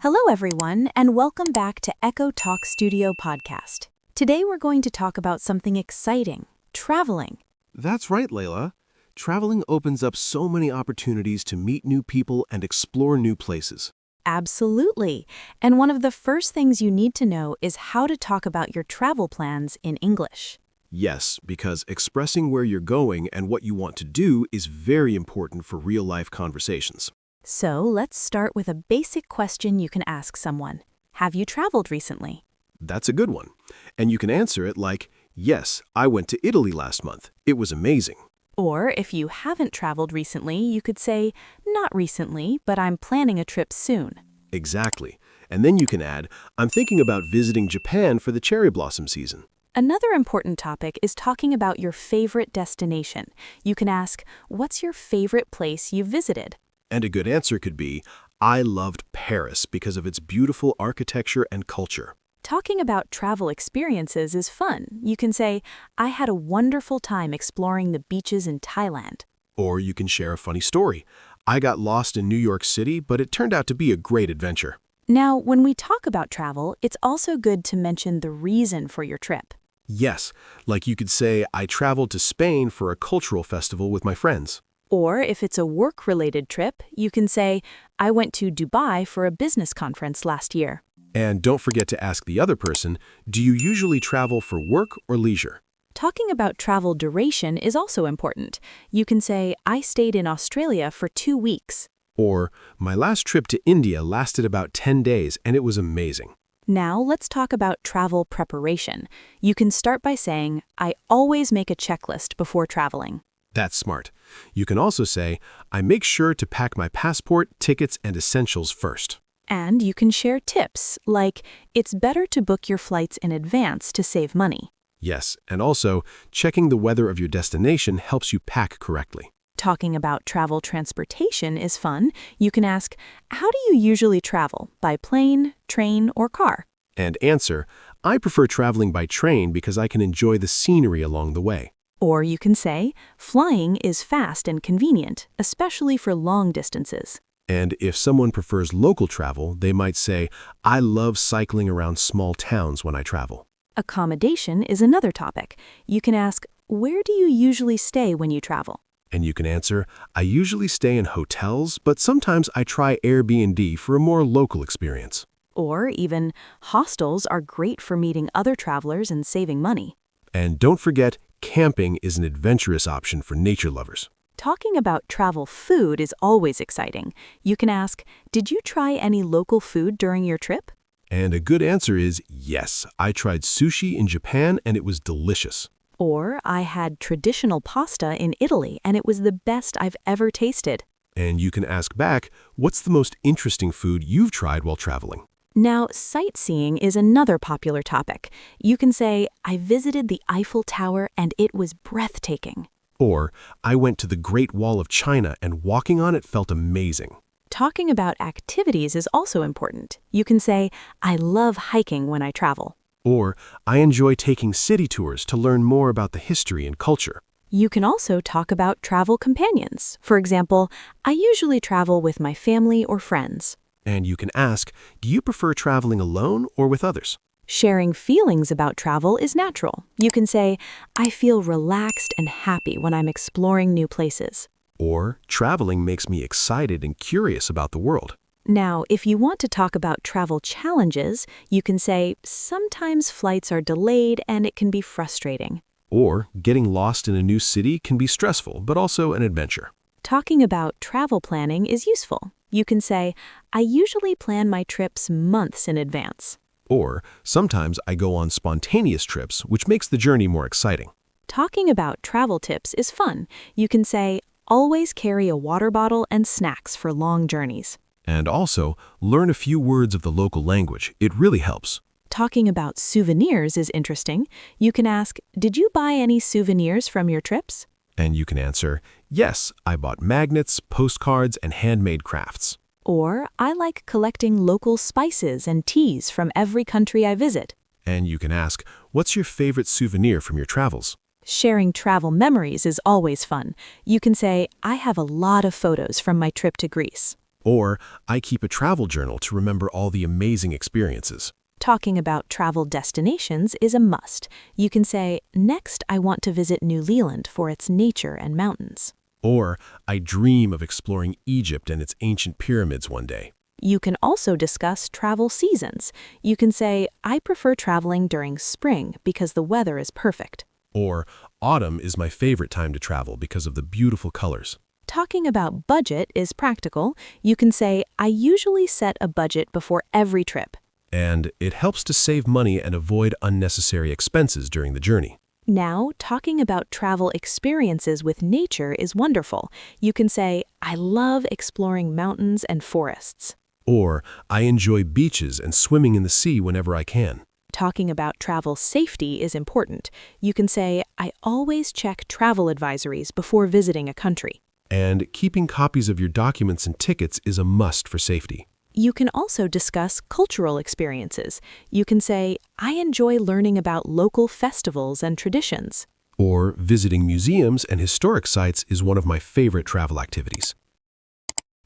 Hello, everyone, and welcome back to Echo Talk Studio podcast. Today, we're going to talk about something exciting, traveling. That's right, Layla. Traveling opens up so many opportunities to meet new people and explore new places. Absolutely. And one of the first things you need to know is how to talk about your travel plans in English. Yes, because expressing where you're going and what you want to do is very important for real-life conversations. So, let's start with a basic question you can ask someone. Have you traveled recently? That's a good one. And you can answer it like, yes, I went to Italy last month. It was amazing. Or if you haven't traveled recently, you could say, not recently, but I'm planning a trip soon. Exactly. And then you can add, I'm thinking about visiting Japan for the cherry blossom season. Another important topic is talking about your favorite destination. You can ask, what's your favorite place you've visited? And a good answer could be, I loved Paris because of its beautiful architecture and culture. Talking about travel experiences is fun. You can say, I had a wonderful time exploring the beaches in Thailand. Or you can share a funny story. I got lost in New York City, but it turned out to be a great adventure. Now, when we talk about travel, it's also good to mention the reason for your trip. Yes, like you could say, I traveled to Spain for a cultural festival with my friends. Or if it's a work-related trip, you can say, I went to Dubai for a business conference last year. And don't forget to ask the other person, do you usually travel for work or leisure? Talking about travel duration is also important. You can say, I stayed in Australia for 2 weeks. Or, my last trip to India lasted about 10 days and it was amazing. Now let's talk about travel preparation. You can start by saying, I always make a checklist before traveling. That's smart. You can also say, I make sure to pack my passport, tickets, and essentials first. And you can share tips, like, it's better to book your flights in advance to save money. Yes, and also, checking the weather of your destination helps you pack correctly. Talking about travel transportation is fun. You can ask, how do you usually travel? By plane, train, or car? And answer, I prefer traveling by train because I can enjoy the scenery along the way. Or you can say, flying is fast and convenient, especially for long distances. And if someone prefers local travel, they might say, I love cycling around small towns when I travel. Accommodation is another topic. You can ask, where do you usually stay when you travel? And you can answer, I usually stay in hotels, but sometimes I try Airbnb for a more local experience. Or even, hostels are great for meeting other travelers and saving money. And don't forget, camping is an adventurous option for nature lovers. Talking about travel food is always exciting. You can ask, did you try any local food during your trip? And a good answer is yes, I tried sushi in Japan and it was delicious. Or I had traditional pasta in Italy and it was the best I've ever tasted. And you can ask back, what's the most interesting food you've tried while traveling? Now, sightseeing is another popular topic. You can say, I visited the Eiffel Tower and it was breathtaking. Or, I went to the Great Wall of China and walking on it felt amazing. Talking about activities is also important. You can say, I love hiking when I travel. Or, I enjoy taking city tours to learn more about the history and culture. You can also talk about travel companions. For example, I usually travel with my family or friends. And you can ask, do you prefer traveling alone or with others? Sharing feelings about travel is natural. You can say, I feel relaxed and happy when I'm exploring new places. Or, traveling makes me excited and curious about the world. Now, if you want to talk about travel challenges, you can say, sometimes flights are delayed and it can be frustrating. Or, getting lost in a new city can be stressful, but also an adventure. Talking about travel planning is useful. You can say, I usually plan my trips months in advance. Or, sometimes I go on spontaneous trips, which makes the journey more exciting. Talking about travel tips is fun. You can say, always carry a water bottle and snacks for long journeys. And also, learn a few words of the local language. It really helps. Talking about souvenirs is interesting. You can ask, did you buy any souvenirs from your trips? And you can answer, yes, I bought magnets, postcards, and handmade crafts. Or, I like collecting local spices and teas from every country I visit. And you can ask, what's your favorite souvenir from your travels? Sharing travel memories is always fun. You can say, I have a lot of photos from my trip to Greece. Or, I keep a travel journal to remember all the amazing experiences. Talking about travel destinations is a must. You can say, next I want to visit New Zealand for its nature and mountains. Or, I dream of exploring Egypt and its ancient pyramids one day. You can also discuss travel seasons. You can say, I prefer traveling during spring because the weather is perfect. Or, autumn is my favorite time to travel because of the beautiful colors. Talking about budget is practical. You can say, I usually set a budget before every trip. And it helps to save money and avoid unnecessary expenses during the journey. Now, talking about travel experiences with nature is wonderful. You can say, I love exploring mountains and forests. Or, I enjoy beaches and swimming in the sea whenever I can. Talking about travel safety is important. You can say, I always check travel advisories before visiting a country. And keeping copies of your documents and tickets is a must for safety. You can also discuss cultural experiences. You can say, I enjoy learning about local festivals and traditions. Or, visiting museums and historic sites is one of my favorite travel activities.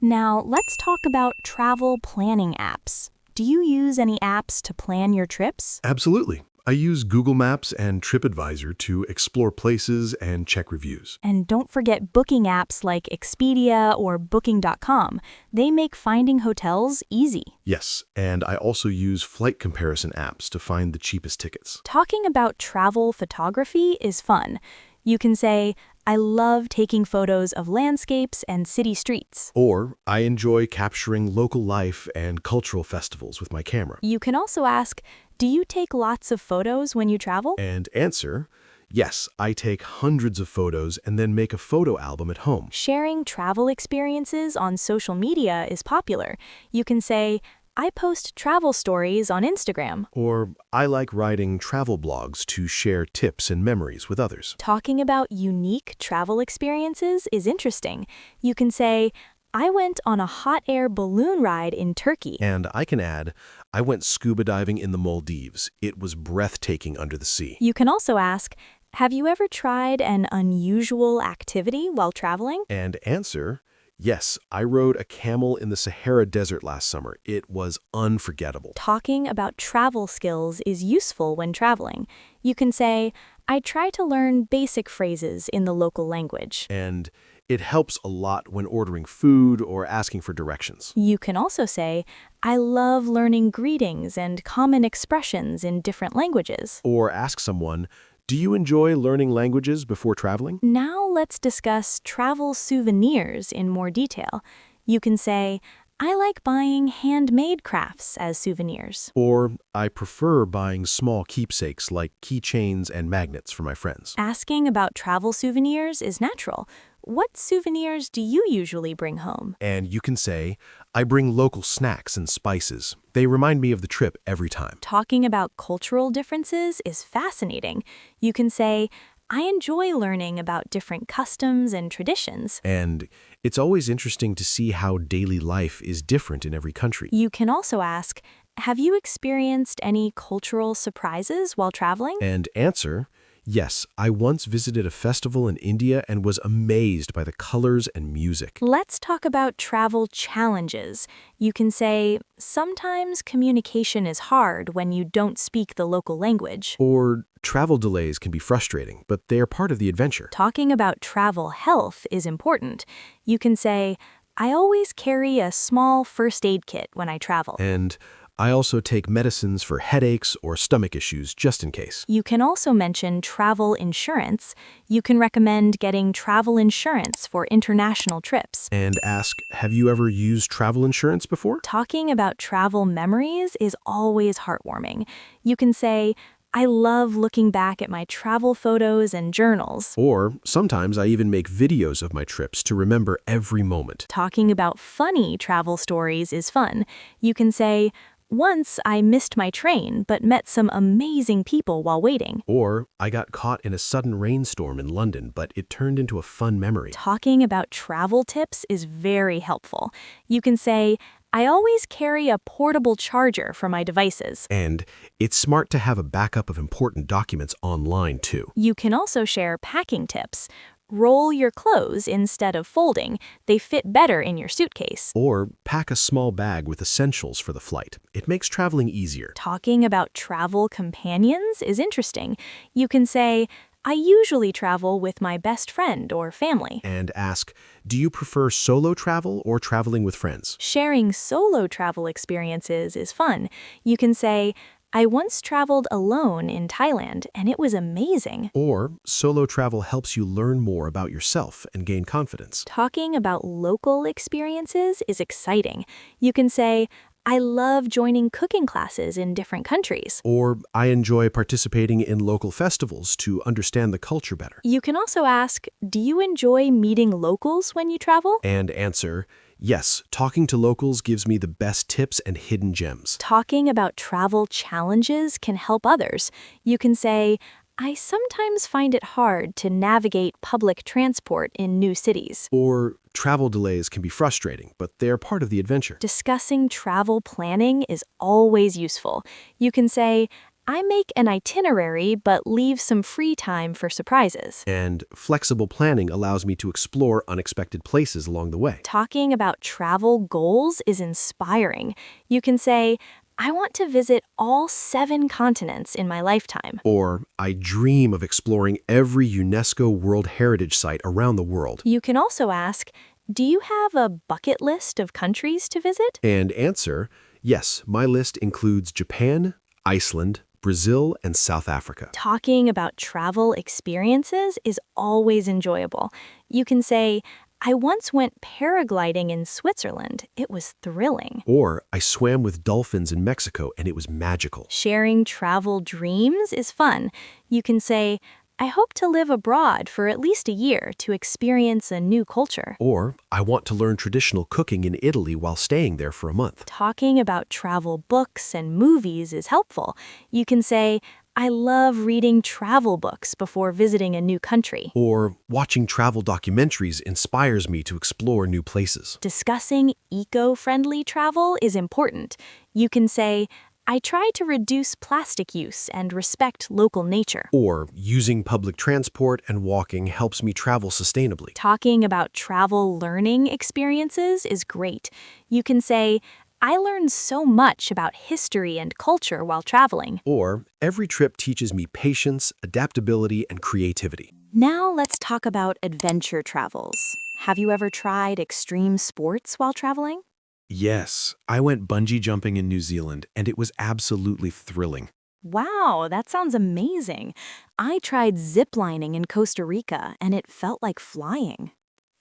Now, let's talk about travel planning apps. Do you use any apps to plan your trips? Absolutely. I use Google Maps and TripAdvisor to explore places and check reviews. And don't forget booking apps like Expedia or Booking.com. They make finding hotels easy. Yes, and I also use flight comparison apps to find the cheapest tickets. Talking about travel photography is fun. You can say, I love taking photos of landscapes and city streets. Or, I enjoy capturing local life and cultural festivals with my camera. You can also ask, do you take lots of photos when you travel? And answer, yes, I take hundreds of photos and then make a photo album at home. Sharing travel experiences on social media is popular. You can say, I post travel stories on Instagram. Or, I like writing travel blogs to share tips and memories with others. Talking about unique travel experiences is interesting. You can say, I went on a hot air balloon ride in Turkey. And I can add, I went scuba diving in the Maldives. It was breathtaking under the sea. You can also ask, have you ever tried an unusual activity while traveling? And answer, yes, I rode a camel in the Sahara Desert last summer. It was unforgettable. Talking about travel skills is useful when traveling. You can say, I try to learn basic phrases in the local language. And it helps a lot when ordering food or asking for directions. You can also say, I love learning greetings and common expressions in different languages. Or ask someone, do you enjoy learning languages before traveling? Now let's discuss travel souvenirs in more detail. You can say, I like buying handmade crafts as souvenirs. Or, I prefer buying small keepsakes like keychains and magnets for my friends. Asking about travel souvenirs is natural. What souvenirs do you usually bring home? And you can say, I bring local snacks and spices. They remind me of the trip every time. Talking about cultural differences is fascinating. You can say, I enjoy learning about different customs and traditions. And it's always interesting to see how daily life is different in every country. You can also ask, have you experienced any cultural surprises while traveling? And answer, yes, I once visited a festival in India and was amazed by the colors and music. Let's talk about travel challenges. You can say, sometimes communication is hard when you don't speak the local language. Or, travel delays can be frustrating, but they are part of the adventure. Talking about travel health is important. You can say, I always carry a small first aid kit when I travel. And I also take medicines for headaches or stomach issues just in case. You can also mention travel insurance. You can recommend getting travel insurance for international trips. And ask, have you ever used travel insurance before? Talking about travel memories is always heartwarming. You can say, I love looking back at my travel photos and journals. Or sometimes I even make videos of my trips to remember every moment. Talking about funny travel stories is fun. You can say, once I missed my train but met some amazing people while waiting. Or I got caught in a sudden rainstorm in London, but it turned into a fun memory. Talking about travel tips is very helpful. You can say, I always carry a portable charger for my devices. And it's smart to have a backup of important documents online too. You can also share packing tips. Roll your clothes instead of folding. They fit better in your suitcase. Or pack a small bag with essentials for the flight. It makes traveling easier. Talking about travel companions is interesting. You can say, I usually travel with my best friend or family. And ask, do you prefer solo travel or traveling with friends? Sharing solo travel experiences is fun. You can say, I once traveled alone in Thailand and it was amazing. Or solo travel helps you learn more about yourself and gain confidence. Talking about local experiences is exciting. You can say, I love joining cooking classes in different countries. Or I enjoy participating in local festivals to understand the culture better. You can also ask, do you enjoy meeting locals when you travel? And answer, yes, talking to locals gives me the best tips and hidden gems. Talking about travel challenges can help others. You can say, I sometimes find it hard to navigate public transport in new cities. Or travel delays can be frustrating, but they're part of the adventure. Discussing travel planning is always useful. You can say, I make an itinerary but leave some free time for surprises. And flexible planning allows me to explore unexpected places along the way. Talking about travel goals is inspiring. You can say, I want to visit all 7 continents in my lifetime. Or I dream of exploring every UNESCO World Heritage Site around the world. You can also ask, do you have a bucket list of countries to visit? And answer, yes, my list includes Japan, Iceland, Brazil, and South Africa. Talking about travel experiences is always enjoyable. You can say, I once went paragliding in Switzerland. It was thrilling. Or I swam with dolphins in Mexico and it was magical. Sharing travel dreams is fun. You can say, I hope to live abroad for at least a year to experience a new culture. Or I want to learn traditional cooking in Italy while staying there for a month. Talking about travel books and movies is helpful. You can say, I love reading travel books before visiting a new country. Or watching travel documentaries inspires me to explore new places. Discussing eco-friendly travel is important. You can say, I try to reduce plastic use and respect local nature. Or using public transport and walking helps me travel sustainably. Talking about travel learning experiences is great. You can say, I learned so much about history and culture while traveling. Or every trip teaches me patience, adaptability, and creativity. Now let's talk about adventure travels. Have you ever tried extreme sports while traveling? Yes, I went bungee jumping in New Zealand, and it was absolutely thrilling. Wow, that sounds amazing. I tried ziplining in Costa Rica, and it felt like flying.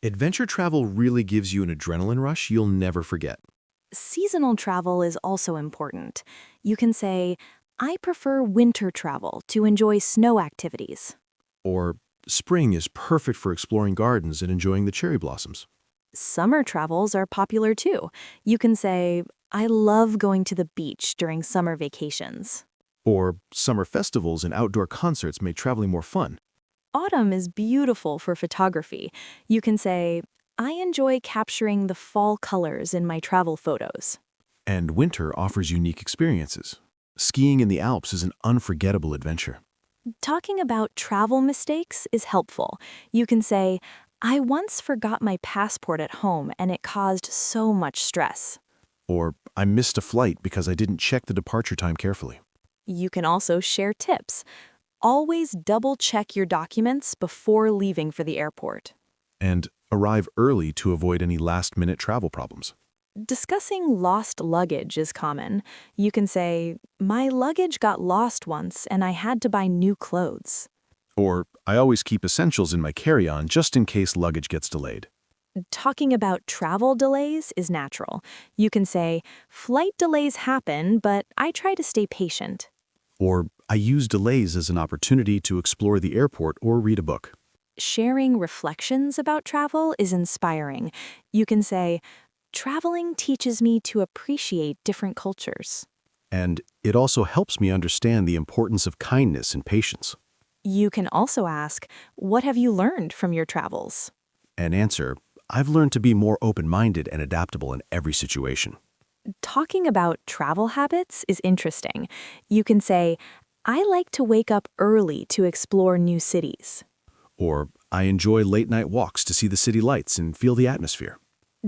Adventure travel really gives you an adrenaline rush you'll never forget. Seasonal travel is also important. You can say, I prefer winter travel to enjoy snow activities. Or spring is perfect for exploring gardens and enjoying the cherry blossoms. Summer travels are popular too. You can say, I love going to the beach during summer vacations. Or summer festivals and outdoor concerts make traveling more fun. Autumn is beautiful for photography. You can say, I enjoy capturing the fall colors in my travel photos. And winter offers unique experiences. Skiing in the Alps is an unforgettable adventure. Talking about travel mistakes is helpful. You can say, I once forgot my passport at home and it caused so much stress. Or I missed a flight because I didn't check the departure time carefully. You can also share tips. Always double-check your documents before leaving for the airport. And arrive early to avoid any last-minute travel problems. Discussing lost luggage is common. You can say, my luggage got lost once and I had to buy new clothes. Or I always keep essentials in my carry-on just in case luggage gets delayed. Talking about travel delays is natural. You can say, flight delays happen, but I try to stay patient. Or I use delays as an opportunity to explore the airport or read a book. Sharing reflections about travel is inspiring. You can say, traveling teaches me to appreciate different cultures. And it also helps me understand the importance of kindness and patience. You can also ask, what have you learned from your travels? And answer, I've learned to be more open-minded and adaptable in every situation. Talking about travel habits is interesting. You can say, I like to wake up early to explore new cities. Or I enjoy late-night walks to see the city lights and feel the atmosphere.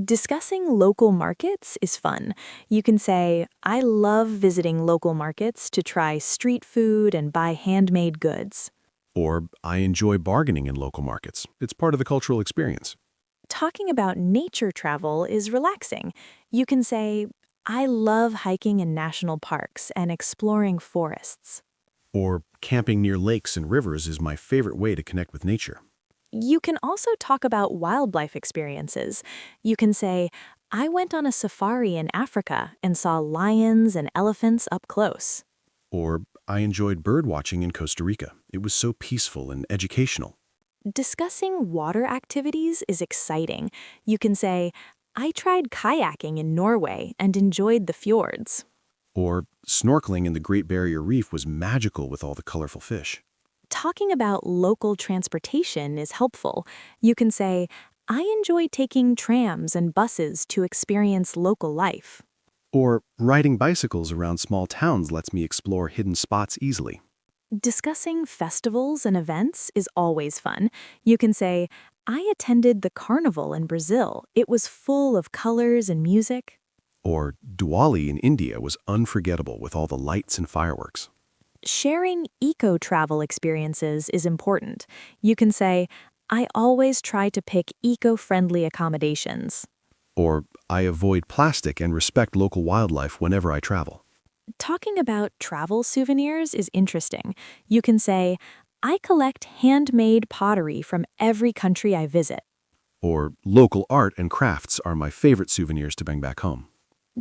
Discussing local markets is fun. You can say, I love visiting local markets to try street food and buy handmade goods. Or I enjoy bargaining in local markets. It's part of the cultural experience. Talking about nature travel is relaxing. You can say, I love hiking in national parks and exploring forests. Or camping near lakes and rivers is my favorite way to connect with nature. You can also talk about wildlife experiences. You can say, I went on a safari in Africa and saw lions and elephants up close. Or I enjoyed bird watching in Costa Rica. It was so peaceful and educational. Discussing water activities is exciting. You can say, I tried kayaking in Norway and enjoyed the fjords. Or snorkeling in the Great Barrier Reef was magical with all the colorful fish. Talking about local transportation is helpful. You can say, I enjoy taking trams and buses to experience local life. Or riding bicycles around small towns lets me explore hidden spots easily. Discussing festivals and events is always fun. You can say, I attended the carnival in Brazil. It was full of colors and music. Or Diwali in India was unforgettable with all the lights and fireworks. Sharing eco-travel experiences is important. You can say, I always try to pick eco-friendly accommodations. Or I avoid plastic and respect local wildlife whenever I travel. Talking about travel souvenirs is interesting. You can say, I collect handmade pottery from every country I visit. Or local art and crafts are my favorite souvenirs to bring back home.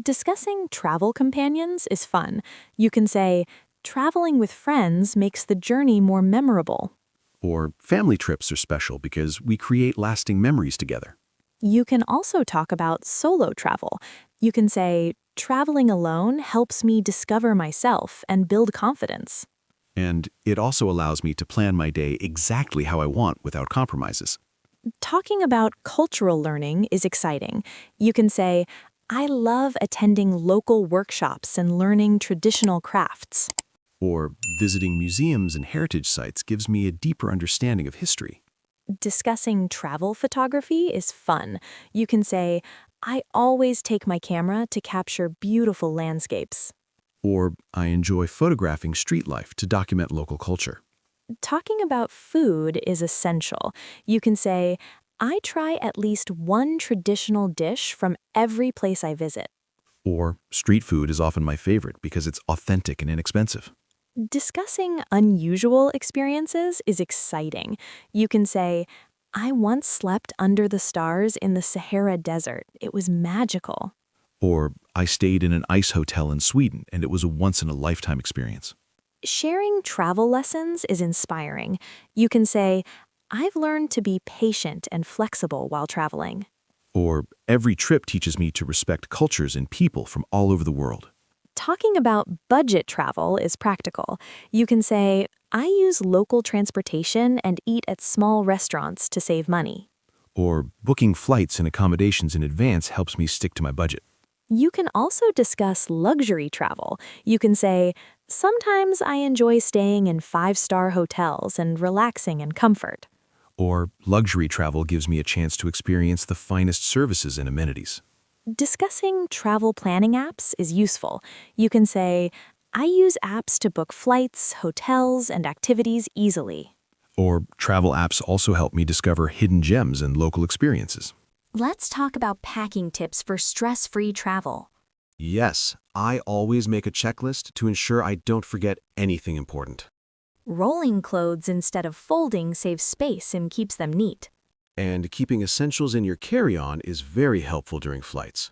Discussing travel companions is fun. You can say, traveling with friends makes the journey more memorable. Or family trips are special because we create lasting memories together. You can also talk about solo travel. You can say, traveling alone helps me discover myself and build confidence. And it also allows me to plan my day exactly how I want without compromises. Talking about cultural learning is exciting. You can say, I love attending local workshops and learning traditional crafts. Or visiting museums and heritage sites gives me a deeper understanding of history. Discussing travel photography is fun. You can say, I always take my camera to capture beautiful landscapes. Or I enjoy photographing street life to document local culture. Talking about food is essential. You can say, I try at least one traditional dish from every place I visit. Or street food is often my favorite because it's authentic and inexpensive. Discussing unusual experiences is exciting. You can say, I once slept under the stars in the Sahara Desert. It was magical. Or I stayed in an ice hotel in Sweden and it was a once-in-a-lifetime experience. Sharing travel lessons is inspiring. You can say, I've learned to be patient and flexible while traveling. Or every trip teaches me to respect cultures and people from all over the world. Talking about budget travel is practical. You can say, I use local transportation and eat at small restaurants to save money. Or booking flights and accommodations in advance helps me stick to my budget. You can also discuss luxury travel. You can say, sometimes I enjoy staying in 5-star hotels and relaxing in comfort. Or luxury travel gives me a chance to experience the finest services and amenities. Discussing travel planning apps is useful. You can say, I use apps to book flights, hotels, and activities easily. Or travel apps also help me discover hidden gems and local experiences. Let's talk about packing tips for stress-free travel. Yes, I always make a checklist to ensure I don't forget anything important. Rolling clothes instead of folding saves space and keeps them neat. And keeping essentials in your carry-on is very helpful during flights.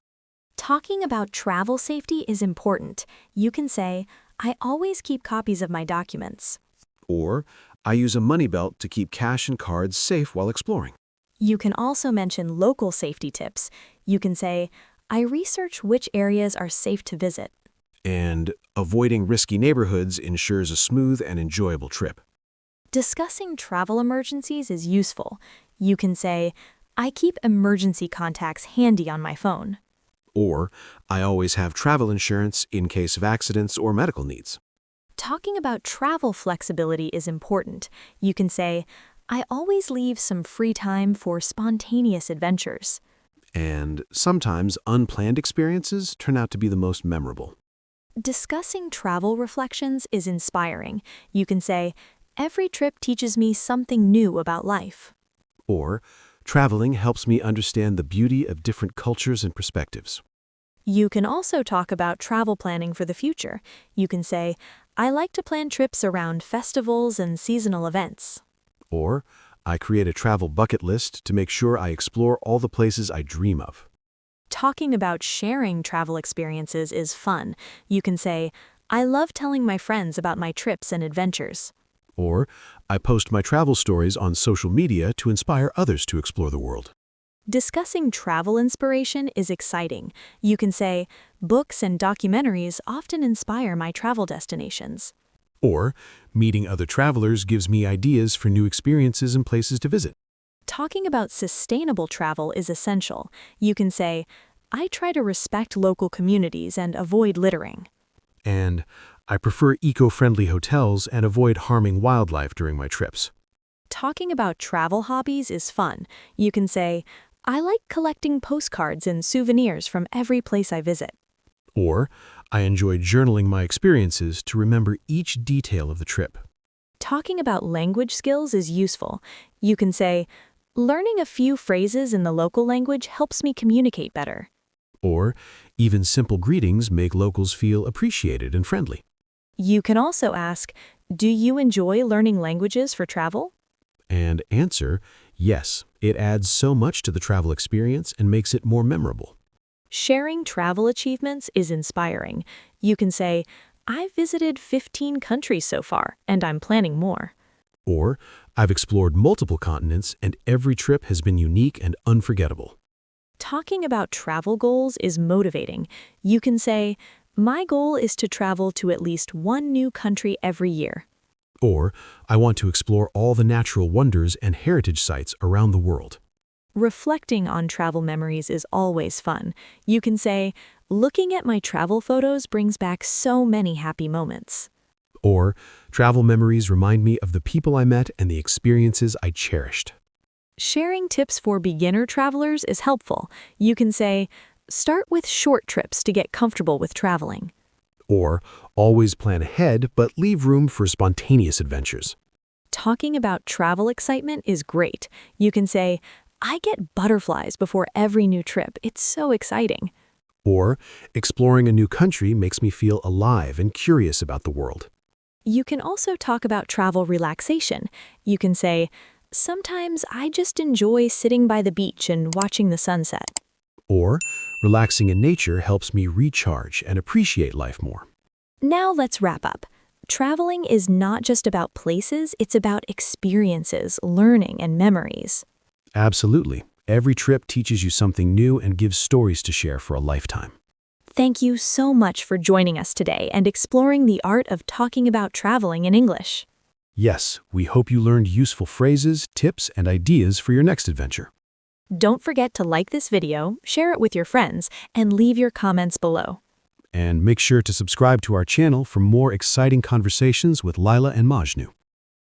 Talking about travel safety is important. You can say, I always keep copies of my documents. Or I use a money belt to keep cash and cards safe while exploring. You can also mention local safety tips. You can say, I research which areas are safe to visit. And avoiding risky neighborhoods ensures a smooth and enjoyable trip. Discussing travel emergencies is useful. You can say, I keep emergency contacts handy on my phone. Or I always have travel insurance in case of accidents or medical needs. Talking about travel flexibility is important. You can say, I always leave some free time for spontaneous adventures. And sometimes unplanned experiences turn out to be the most memorable. Discussing travel reflections is inspiring. You can say, every trip teaches me something new about life. Or, traveling helps me understand the beauty of different cultures and perspectives. You can also talk about travel planning for the future. You can say, I like to plan trips around festivals and seasonal events. Or, I create a travel bucket list to make sure I explore all the places I dream of. Talking about sharing travel experiences is fun. You can say, I love telling my friends about my trips and adventures. Or, I post my travel stories on social media to inspire others to explore the world. Discussing travel inspiration is exciting. You can say, books and documentaries often inspire my travel destinations. Or, meeting other travelers gives me ideas for new experiences and places to visit. Talking about sustainable travel is essential. You can say, I try to respect local communities and avoid littering. And I prefer eco-friendly hotels and avoid harming wildlife during my trips. Talking about travel hobbies is fun. You can say, I like collecting postcards and souvenirs from every place I visit. Or, I enjoy journaling my experiences to remember each detail of the trip. Talking about language skills is useful. You can say, learning a few phrases in the local language helps me communicate better. Or, even simple greetings make locals feel appreciated and friendly. You can also ask, do you enjoy learning languages for travel? And answer, yes, it adds so much to the travel experience and makes it more memorable. Sharing travel achievements is inspiring. You can say, I've visited 15 countries so far, and I'm planning more. Or, I've explored multiple continents and every trip has been unique and unforgettable. Talking about travel goals is motivating. You can say, my goal is to travel to at least one new country every year. Or, I want to explore all the natural wonders and heritage sites around the world. Reflecting on travel memories is always fun. You can say, looking at my travel photos brings back so many happy moments. Or, travel memories remind me of the people I met and the experiences I cherished. Sharing tips for beginner travelers is helpful. You can say, start with short trips to get comfortable with traveling. Or, always plan ahead but leave room for spontaneous adventures. Talking about travel excitement is great. You can say, I get butterflies before every new trip. It's so exciting. Or, exploring a new country makes me feel alive and curious about the world. You can also talk about travel relaxation. You can say, sometimes I just enjoy sitting by the beach and watching the sunset. Or, relaxing in nature helps me recharge and appreciate life more. Now let's wrap up. Traveling is not just about places, it's about experiences, learning, and memories. Absolutely. Every trip teaches you something new and gives stories to share for a lifetime. Thank you so much for joining us today and exploring the art of talking about traveling in English. Yes, we hope you learned useful phrases, tips, and ideas for your next adventure. Don't forget to like this video, share it with your friends, and leave your comments below. And make sure to subscribe to our channel for more exciting conversations with Laila and Majnoo.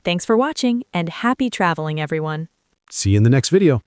Thanks for watching, and happy traveling, everyone. See you in the next video.